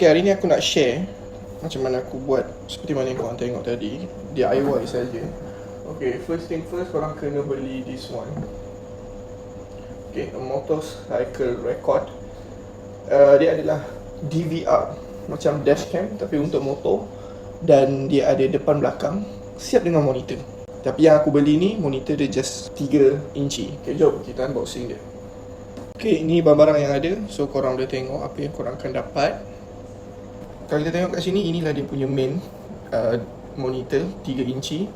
Okay, hari ni aku nak share macam mana aku buat seperti mana yang korang tengok tadi, DIY saja. Okay, first thing first, korang kena beli this one. Okay, a motorcycle record. Dia adalah DVR, macam dashcam tapi untuk motor. Dan dia ada depan belakang, siap dengan monitor. Tapi yang aku beli ni, monitor dia just 3 inci. Okay, jom kita unboxing dia. Okay, ini barang-barang yang ada. So korang boleh tengok apa yang korang akan dapat. Kalau kita tengok kat sini, inilah dia punya main monitor 3 inci.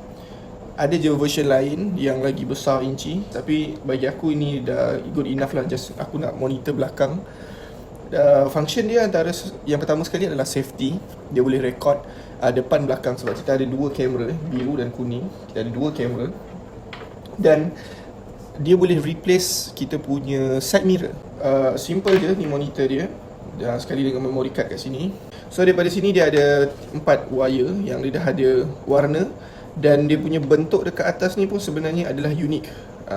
Ada je version lain yang lagi besar inci, tapi bagi aku ini dah good enough lah. Just aku nak monitor belakang. Function dia antara yang pertama sekali adalah safety. Dia boleh record depan belakang, sebab kita ada 2 kamera, biru dan kuning. Kita ada 2 kamera. Dan dia boleh replace kita punya side mirror. Simple je ni monitor dia. Dan sekali dengan memory card kat sini. So daripada sini dia ada 4 wire yang dia dah ada warna. Dan dia punya bentuk dekat atas ni pun sebenarnya adalah unik.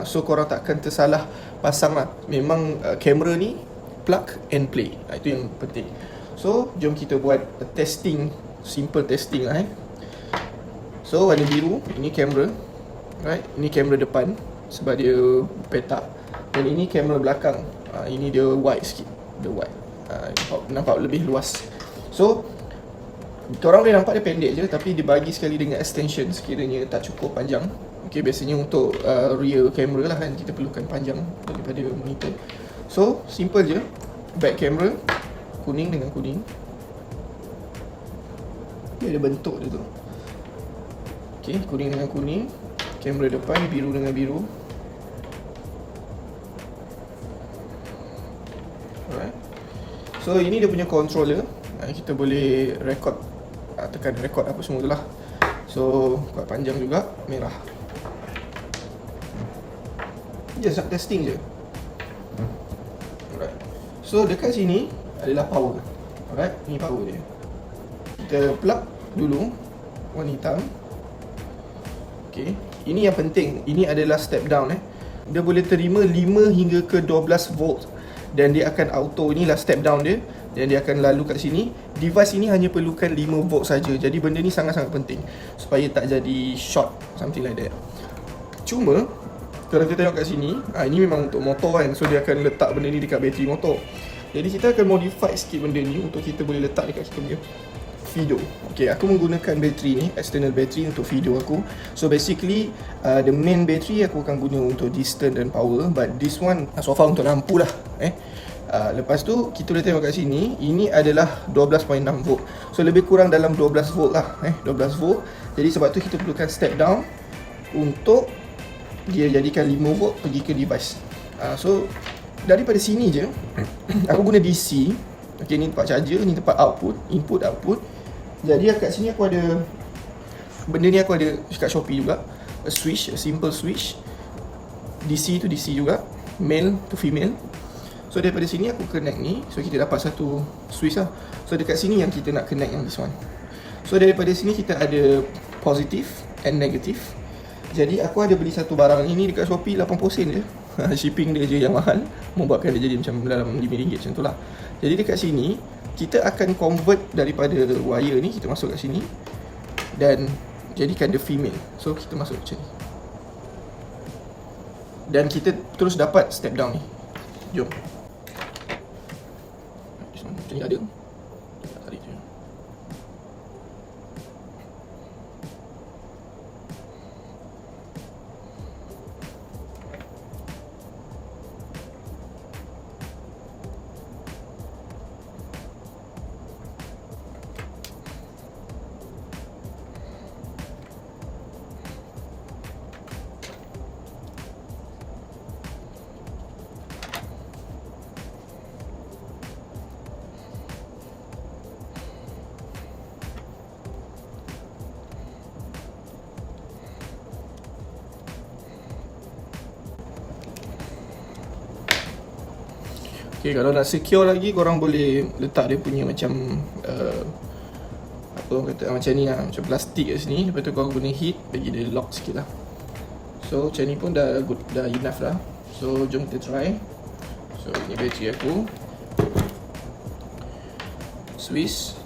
So korang takkan tersalah pasang lah. Memang kamera ni plug and play. Itu yang penting. So jom kita buat testing, simple testing lah So warna biru, ini kamera, right? Ini kamera depan sebab dia petak. Dan ini kamera belakang. Ini dia wide sikit. Dia wide. Nampak lebih luas. So korang boleh nampak dia pendek je, tapi dia bagi sekali dengan extension sekiranya tak cukup panjang. Okay, biasanya untuk rear camera lah kan, kita perlukan panjang daripada monitor. So simple je. Back camera, kuning dengan kuning. Dia ada bentuk dia tu. Okay, kuning dengan kuning. Kamera depan, biru dengan biru. Alright. So ini dia punya controller. Kita boleh record, tekan record apa semua tu lah. So kuat panjang juga, merah. Just nak testing je. Alright. So dekat sini adalah power. Alright, ni power dia. Kita plug dulu warna hitam. Okay, ini yang penting. Ini adalah step down Dia boleh terima 5 hingga ke 12 volt. Dan dia akan auto, inilah step down dia. Dan dia akan lalu kat sini. Device ini hanya perlukan 5 volt saja. Jadi benda ni sangat-sangat penting supaya tak jadi short, something like that. Cuma kalau kita tengok kat sini, ini memang untuk motor kan. So dia akan letak benda ni dekat bateri motor. Jadi kita akan modify sikit benda ni untuk kita boleh letak dekat kita punya Fido. Okay, aku menggunakan bateri ni, external battery untuk Fido aku. So basically the main battery aku akan guna untuk distance dan power. But this one so far untuk lampu lah lepas tu kita boleh tengok kat sini, ini adalah 12.6 volt. So lebih kurang dalam 12 volt lah 12 volt. Jadi sebab tu kita perlukan step down untuk dia jadikan 5 volt pergi ke device. So daripada sini je aku guna DC. Okay, ni tempat charger, ni tempat output, input output. Jadi kat sini aku ada benda ni, aku ada kat Shopee juga, a switch, a simple switch. DC tu DC juga, male to female. So daripada sini aku connect ni. So kita dapat satu switch lah. So dekat sini yang kita nak connect yang this one. So daripada sini kita ada positive and negative. Jadi aku ada beli satu barang ini dekat Shopee 80 sen je. Shipping dia je yang mahal, membuatkan dia jadi macam dalam RM5 macam tu lah. Jadi dekat sini kita akan convert daripada wire ni, kita masuk kat sini dan jadikan dia female. So kita masuk macam ni. Dan kita terus dapat step down ni. Jom. Macam ni ada. Tarik je. Okay, kalau nak secure lagi, korang boleh letak dia punya macam apa orang kata, macam ni lah, macam plastik kat sini. Lepas tu korang guna heat, bagi dia lock sikit lah. So macam ni pun dah good, dah enough lah. So jom kita try. So ini bateri aku. Swiss.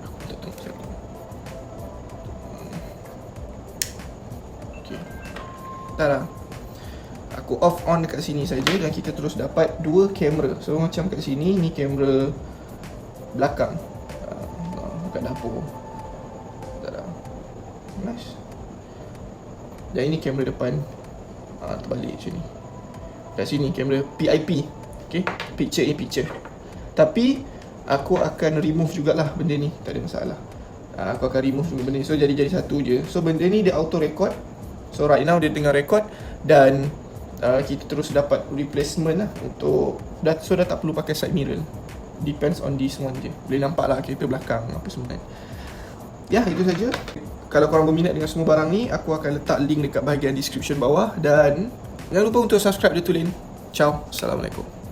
Aku tak tahu siapa. Okay. Dah lah. Aku off on dekat sini saja dan kita terus dapat dua kamera. So macam kat sini ni kamera belakang. Dekat dapur. Dah lah. Nice. Dan ini kamera depan. Terbalik macam ni. Kat sini kamera PIP. Okay, picture in picture. Tapi aku akan remove jugalah benda ni, tak ada masalah. Aku akan remove juga benda ni. So jadi satu je. So benda ni dia auto record. So right now dia tengah record. Dan kita terus dapat replacement lah untuk dah tak perlu pakai side mirror. Depends on this one je. Boleh nampak lah kereta belakang apa semua kan. Ya, itu saja. Kalau korang berminat dengan semua barang ni, aku akan letak link dekat bahagian description bawah. Dan jangan lupa untuk subscribe The Tulin. Ciao, Assalamualaikum.